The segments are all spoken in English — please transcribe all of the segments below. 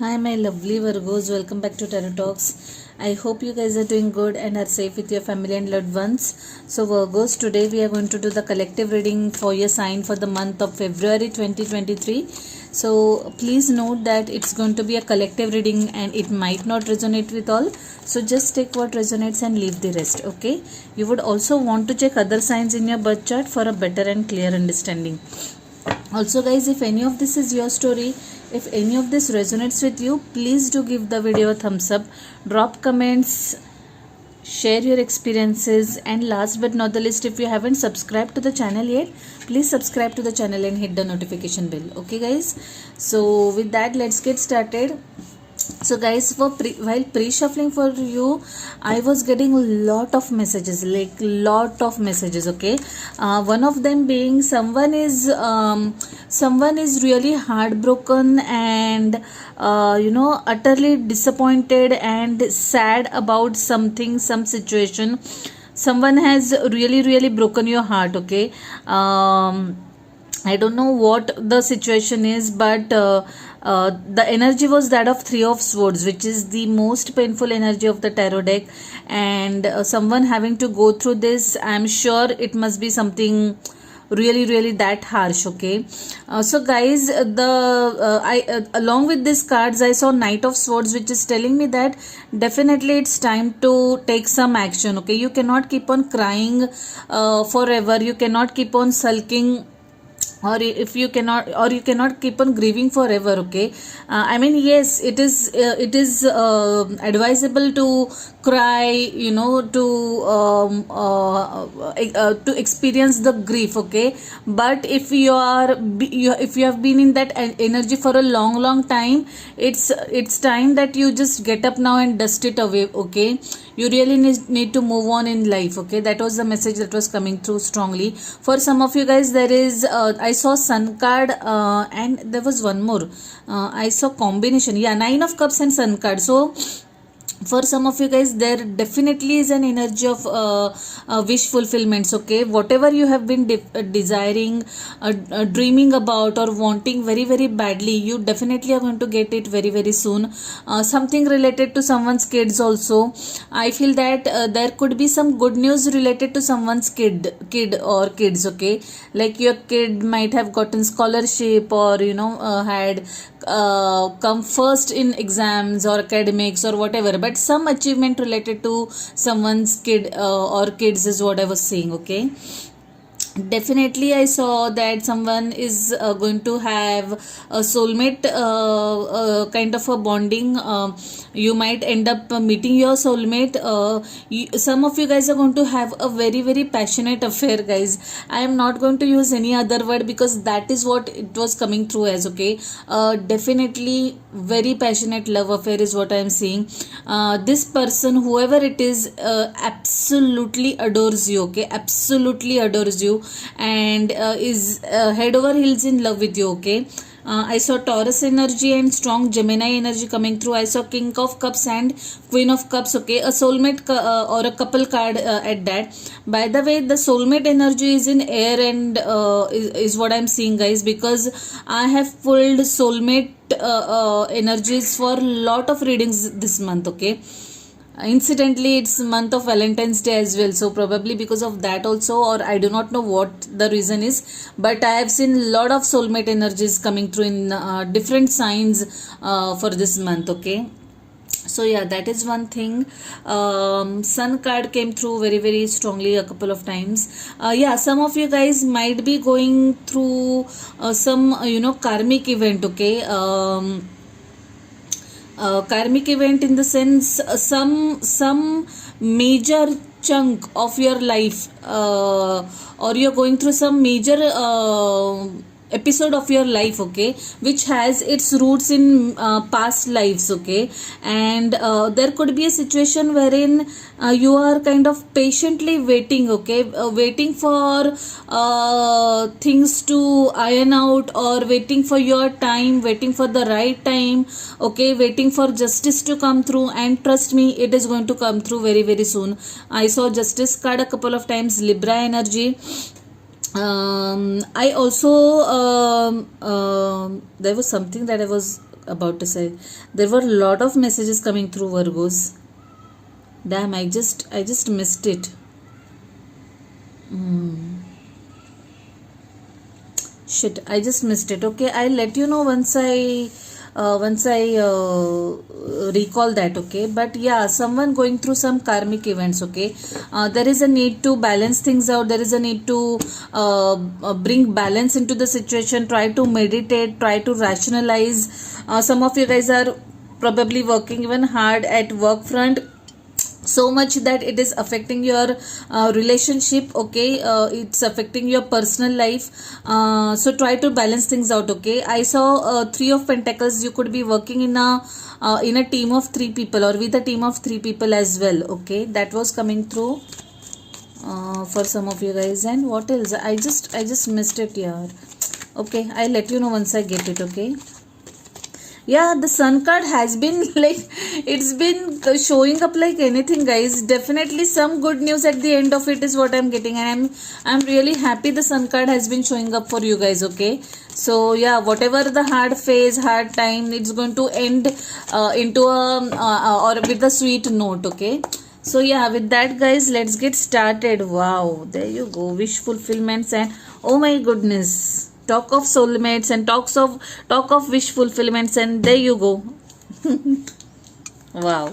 Hi, my lovely Virgos. Welcome back to Tarot Talks. I hope you guys are doing good and are safe with your family and loved ones. So, Virgos, today we are going to do the collective reading for your sign for the month of February 2023. So, please note that it's going to be a collective reading and it might not resonate with all. So, just take what resonates and leave the rest. Okay. You would also want to check other signs in your birth chart for a better and clear understanding. Also, guys, if any of this is your story, if any of this resonates with you, please do give the video a thumbs up, drop comments, share your experiences, and last but not the least, if you haven't subscribed to the channel yet, please subscribe to the channel and hit the notification bell. Okay, guys, so with that, let's get started. So guys, while pre-shuffling for you, I was getting a lot of messages, okay. One of them being someone is really heartbroken and utterly disappointed and sad about some situation. Someone has really broken your heart, okay. I don't know what the situation is, but the energy was that of Three of Swords, which is the most painful energy of the tarot deck. And someone having to go through this, I'm sure it must be something really that harsh, okay. So guys, along with these cards, I saw Knight of Swords, which is telling me that definitely it's time to take some action, okay. You cannot keep on crying forever. You cannot keep on sulking, or if you cannot, or you cannot keep on grieving forever, okay. I mean, yes, it is advisable to cry, to experience the grief, okay. But if if you have been in that energy for a long time, it's time that you just get up now and dust it away, okay. You really need to move on in life, okay. That was the message that was coming through strongly for some of you guys. There is I saw Sun card, and there was one more, I saw combination, yeah, Nine of Cups and Sun card. So for some of you guys, there definitely is an energy of wish fulfillments, okay. Whatever you have been desiring, dreaming about, or wanting very badly, you definitely are going to get it very soon. Something related to someone's kids also. I feel that there could be some good news related to someone's kid or kids, okay. Like your kid might have gotten scholarship, or had come first in exams or academics or whatever, but some achievement related to someone's kid or kids is what I was saying, okay. Definitely I saw that someone is going to have a soulmate kind of a bonding. You might end up meeting your soulmate. Some of you guys are going to have a very passionate affair, guys. I am not going to use any other word because that is what it was coming through as, okay. Definitely very passionate love affair is what I am seeing. This person, whoever it is, absolutely adores you, okay. Absolutely adores you and is head over heels in love with you, okay. I saw Taurus energy and strong Gemini energy coming through. I saw King of Cups and Queen of Cups, okay. A soulmate or a couple card at that. By the way, the soulmate energy is in air and is what I'm seeing, guys, because I have pulled soulmate energies for a lot of readings this month, okay. Incidentally, it's month of Valentine's Day as well, so probably because of that also, or I do not know what the reason is, but I have seen a lot of soulmate energies coming through in different signs for this month, okay. So yeah, that is one thing. Sun card came through very strongly a couple of times. Yeah, some of you guys might be going through some karmic event, okay. Karmic event in the sense, some major chunk of your life, or you're going through some major episode of your life, okay, which has its roots in past lives, okay. And there could be a situation wherein you are kind of patiently waiting, okay, waiting for things to iron out, or waiting for your time, waiting for the right time, okay, waiting for justice to come through. And trust me, it is going to come through very soon. I saw Justice card a couple of times, Libra energy. I also there was something that I was about to say. There were a lot of messages coming through, Virgos. Damn, I just missed it. Shit, I just missed it. Okay, I'll let you know once I recall that. Okay, but yeah, someone going through some karmic events. Okay, there is a need to balance things out. There is a need to bring balance into the situation. Try to meditate. Try to rationalize. Some of you guys are probably working even hard at work front, so much that it is affecting your relationship. Okay, it's affecting your personal life, so try to balance things out. Okay, I saw three of pentacles. You could be working in a team of three people or with a team of three people as well. Okay, that was coming through for some of you guys. And what else? I just missed it here. Okay, I'll let you know once I get it. Okay, yeah, the sun card has been like, it's been showing up like anything, guys. Definitely some good news at the end of it is what I'm getting, and I'm really happy the sun card has been showing up for you guys. Okay, so yeah, whatever the hard phase, hard time, it's going to end into a or with a sweet note. Okay, so yeah, with that, guys, let's get started. Wow, there you go, wish fulfillments. And oh my goodness, talk of soulmates and talk of wish fulfillments, and there you go. Wow.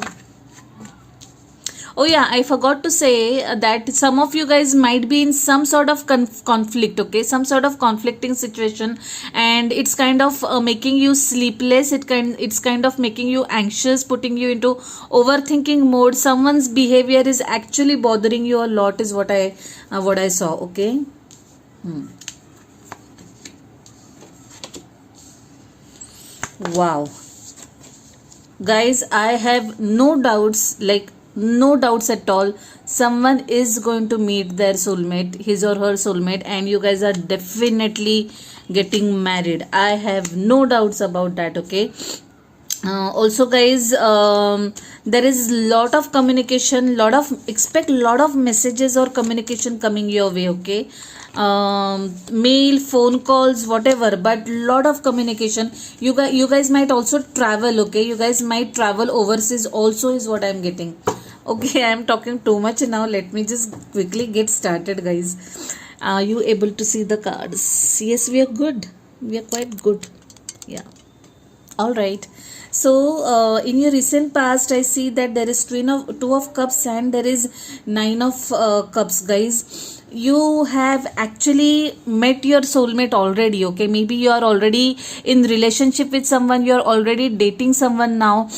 Oh yeah, I forgot to say that some of you guys might be in some sort of conflict. Okay, some sort of conflicting situation, and it's kind of making you sleepless. It's kind of making you anxious, putting you into overthinking mode. Someone's behavior is actually bothering you a lot, is what I saw. Okay. Wow, guys, I have no doubts, like no doubts at all. Someone is going to meet their soulmate, his or her soulmate, and you guys are definitely getting married. I have no doubts about that. Okay, also, guys, there is lot of communication, expect lot of messages or communication coming your way. Okay, mail, phone calls, whatever, but lot of communication. You guys might also travel. Okay, you guys might travel overseas also, is what I'm getting. Okay, I'm talking too much now. Let me just quickly get started, guys. Are you able to see the cards? Yes, we are good. We are quite good. Yeah. All right. So in your recent past, I see that there is two of cups and there is nine of cups, guys. You have actually met your soulmate already. Okay, maybe you are already in relationship with someone. You are already dating someone now,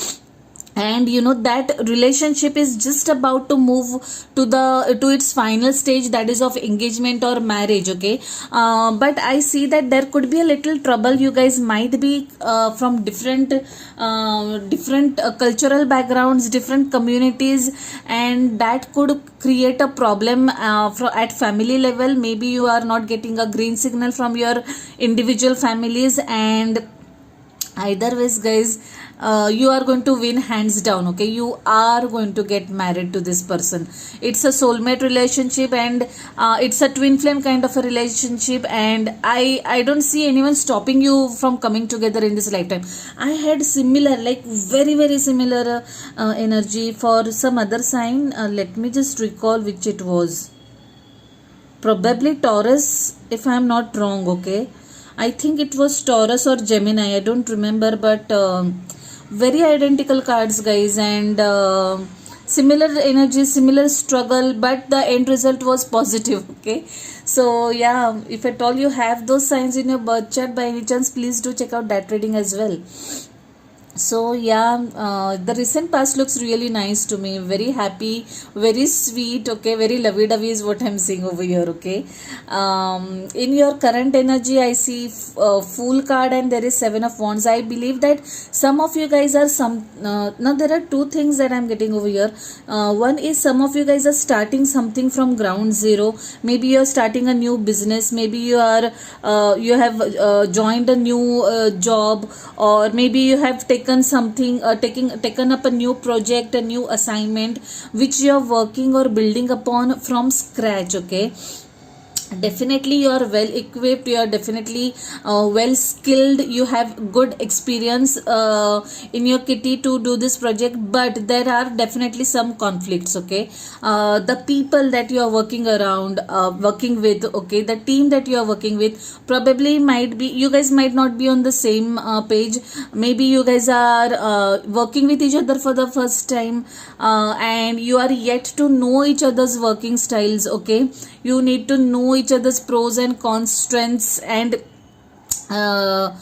and you know that relationship is just about to move to its final stage, that is of engagement or marriage. Okay, but I see that there could be a little trouble. You guys might be from different cultural backgrounds, different communities, and that could create a problem at family level. Maybe you are not getting a green signal from your individual families, and either ways, guys, you are going to win hands down. Okay, you are going to get married to this person. It's a soulmate relationship, and it's a twin flame kind of a relationship, and I don't see anyone stopping you from coming together in this lifetime. I had similar, like very similar energy for some other sign. Let me just recall which it was. Probably Taurus, if I am not wrong. Okay, I think it was Taurus or Gemini, I don't remember, but very identical cards, guys, and similar energy, similar struggle, but the end result was positive. Okay, so yeah, if at all you have those signs in your birth chart by any chance, please do check out that reading as well. So yeah, the recent past looks really nice to me. Very happy, very sweet. Okay, very lovey-dovey is what I'm seeing over here. Okay, in your current energy, I see Fool card and there is Seven of Wands. I believe that some of you guys are now there are two things that I'm getting over here. One is some of you guys are starting something from ground zero. Maybe you're starting a new business. Maybe you have joined a new job, or maybe you have taken up a new project, a new assignment which you are working or building upon from scratch. Okay, definitely you are well equipped, you are definitely well skilled, you have good experience in your kitty to do this project, but there are definitely some conflicts, okay. The people that you are working with, okay, the team that you are working with, probably might be, you guys might not be on the same page. Maybe you guys are working with each other for the first time, and you are yet to know each other's working styles, okay. You need to know each other's pros and cons, strengths and uh,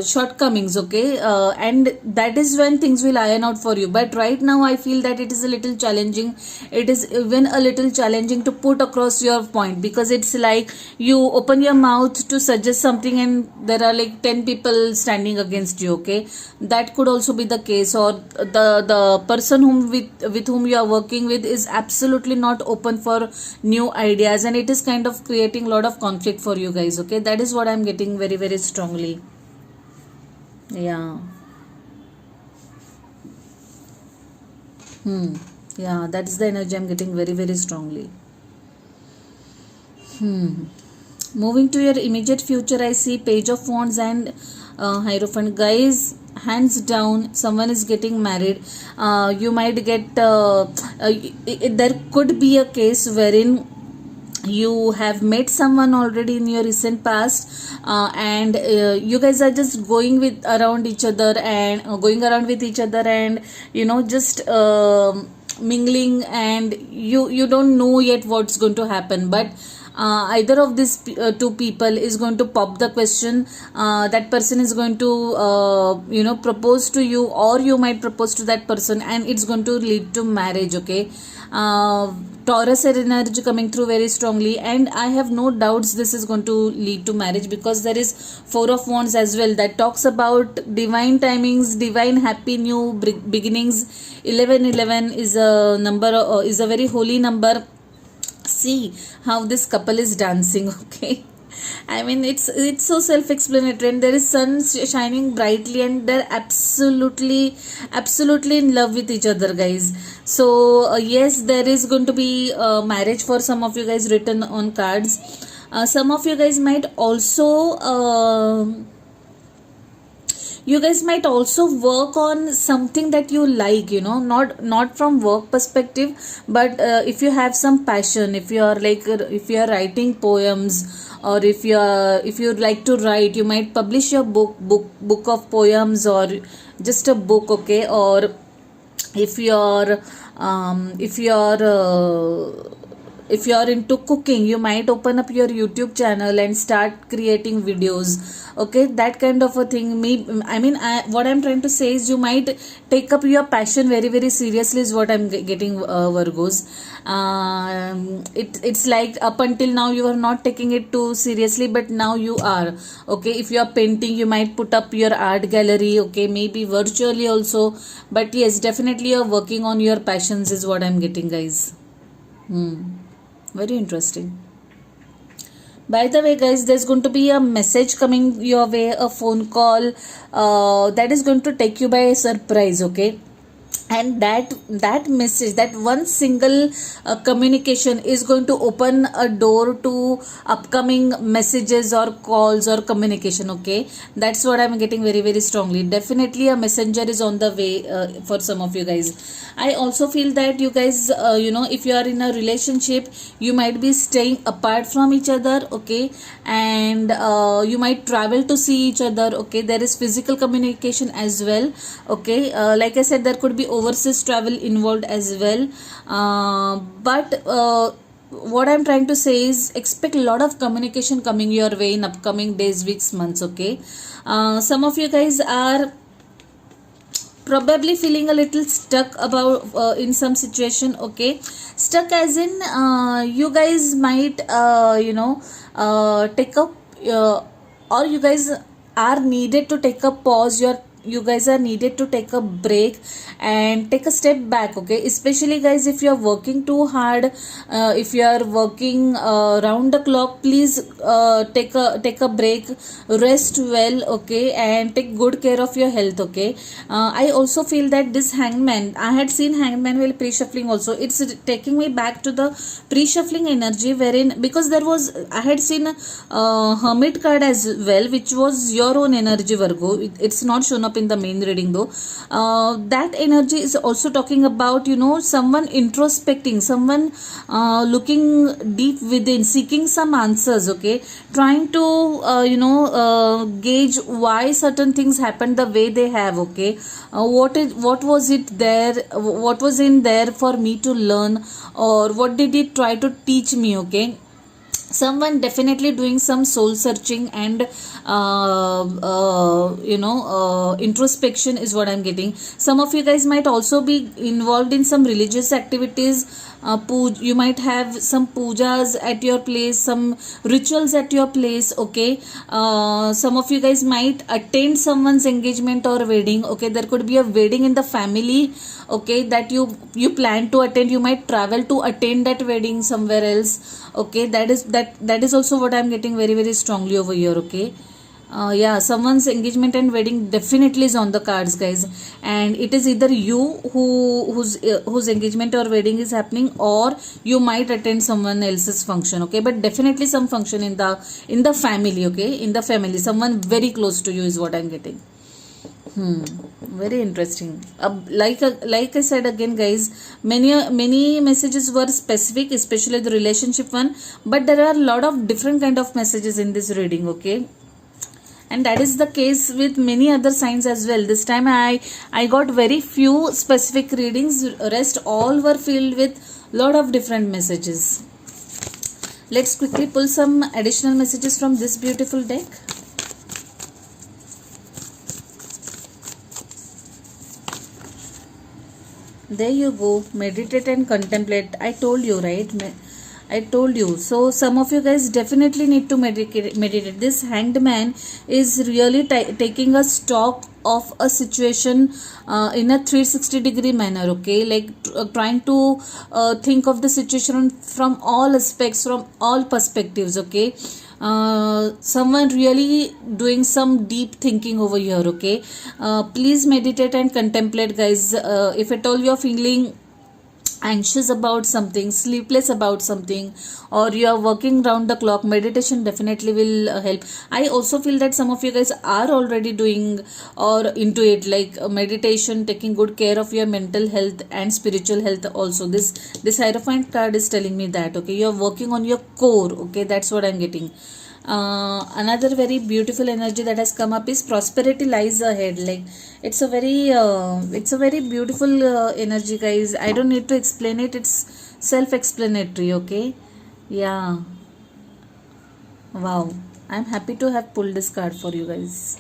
shortcomings, okay. And that is when things will iron out for you. But right now I feel that it is a little challenging, it is even a little challenging to put across your point, because it's like you open your mouth to suggest something and there are like 10 people standing against you, okay. That could also be the case, or the person with whom you are working with is absolutely not open for new ideas, and it is kind of creating a lot of conflict for you guys, okay. That is what I'm getting very very strongly. Yeah. Hmm. Yeah, that is the energy I'm getting very very strongly. Hmm. Moving to your immediate future, I see Page of Wands and Hierophant. Guys, hands down, someone is getting married. You might get, there could be a case wherein you have met someone already in your recent past, and you guys are just going with around each other and going around with each other, and just mingling, and you don't know yet what's going to happen, but either of these two people is going to pop the question. That person is going to propose to you, or you might propose to that person, and it's going to lead to marriage, okay. Taurus energy coming through very strongly, and I have no doubts this is going to lead to marriage, because there is Four of Wands as well, that talks about divine timings, divine happy new beginnings. 1111 is a number, is a very holy number. See how this couple is dancing, okay. I mean, it's so self-explanatory, and there is sun shining brightly, and they're absolutely in love with each other, guys. So yes, there is going to be marriage for some of you guys written on cards. Some of you guys might also work on something that you like, not from work perspective, but if you have some passion, if you are writing poems, or if you like to write, you might publish your book of poems, or just a book, okay. Or if you're if you are into cooking, you might open up your YouTube channel and start creating videos, okay. That kind of a thing. What I'm trying to say is, you might take up your passion very very seriously, is what I'm getting, Virgos. It's like up until now you are not taking it too seriously, but now you are, okay. If you are painting, you might put up your art gallery, okay, maybe virtually also, but yes, definitely you're working on your passions, is what I'm getting, guys. Very interesting. By the way, guys, there's going to be a message coming your way, a phone call that is going to take you by surprise, okay. And that message, that one single communication is going to open a door to upcoming messages or calls or communication, okay. That's what I'm getting very very strongly. Definitely a messenger is on the way for some of you guys. I also feel that you guys, if you are in a relationship, you might be staying apart from each other, okay. And you might travel to see each other, okay. There is physical communication as well, okay. Like I said, there could be overseas travel involved as well, but what I'm trying to say is, expect a lot of communication coming your way in upcoming days, weeks, months, okay. Some of you guys are probably feeling a little stuck about in some situation, okay. Stuck as in, you guys might take up or you guys are needed to take a pause. You're you guys are needed to take a break and take a step back, okay? Especially guys, if you are working too hard, if you are working round the clock, please take a break, rest well, okay, and take good care of your health, okay? I also feel that this hangman, I had seen hangman while pre-shuffling also. It's taking me back to the pre-shuffling energy, wherein, because there was, I had seen hermit card as well, which was your own energy, Virgo. It's not shown up in the main reading though. That energy is also talking about, you know, someone introspecting, someone looking deep within, seeking some answers, okay, trying to gauge why certain things happened the way they have, okay. What was it there, what was in there for me to learn, or what did it try to teach me, okay. Someone definitely doing some soul searching and introspection is what I'm getting. Some of you guys might also be involved in some religious activities. You might have some pujas at your place, some rituals at your place, okay. Some of you guys might attend someone's engagement or wedding, okay. There could be a wedding in the family, okay, that you plan to attend. You might travel to attend that wedding somewhere else, okay. That is also what I'm getting very, very strongly over here, okay. Yeah, someone's engagement and wedding definitely is on the cards, guys, and it is either you whose engagement or wedding is happening, or you might attend someone else's function, okay. But definitely some function in the family, okay, in the family, someone very close to you is what I'm getting. Very interesting. Like I said again, guys, many messages were specific, especially the relationship one, but there are a lot of different kind of messages in this reading, okay. And that is the case with many other signs as well. This time I got very few specific readings, rest all were filled with lot of different messages. Let's quickly pull some additional messages from this beautiful deck. There you go. Meditate and contemplate. I told you, right? I told you. So some of you guys definitely need to meditate. This hanged man is really taking a stock of a situation in a 360-degree manner, okay. Like trying to think of the situation from all aspects, from all perspectives, okay. Someone really doing some deep thinking over here, okay. Please meditate and contemplate, guys. If at all you're feeling anxious about something, sleepless about something, or you are working round the clock, meditation definitely will help. I also feel that some of you guys are already doing or into it, like meditation, taking good care of your mental health and spiritual health also. This Hierophant card is telling me that, okay, you are working on your core, okay. That's what I'm getting. Another very beautiful energy that has come up is prosperity lies ahead. Like it's a very beautiful energy, guys. I don't need to explain it, it's self-explanatory, okay. Yeah, wow, I'm happy to have pulled this card for you guys.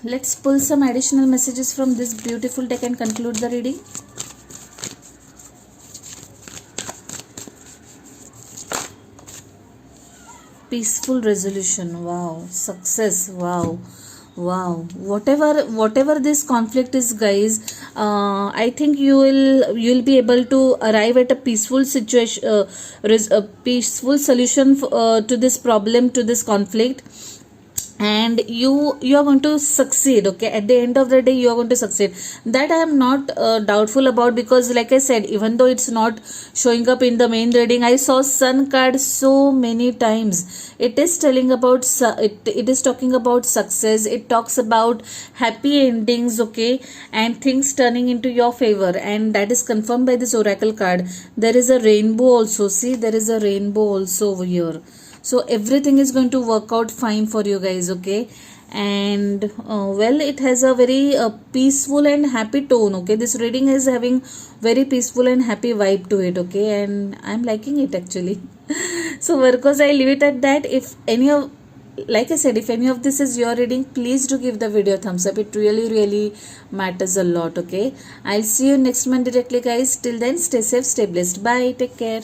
Let's pull some additional messages from this beautiful deck and conclude the reading. Peaceful resolution. Wow. Success. Wow. Whatever this conflict is, guys, I think you'll be able to arrive at a peaceful situation, a peaceful solution to this problem, to this conflict, and you are going to succeed, okay. At the end of the day, you are going to succeed. That I am not doubtful about, because like I said, even though it's not showing up in the main reading, I saw Sun card so many times. It is telling about it is talking about success. It talks about happy endings, okay, and things turning into your favor, and that is confirmed by this oracle card. There is a rainbow also. See, there is a rainbow also over here. So everything is going to work out fine for you guys, okay. And well, it has a very peaceful and happy tone, okay. This reading is having very peaceful and happy vibe to it, okay, and I'm liking it actually. So Virgos, I leave it at that. If any of, like I said, if any of this is your reading, please do give the video a thumbs up. It really matters a lot, okay. I'll see you next month directly, guys. Till then, stay safe, stay blessed. Bye, take care.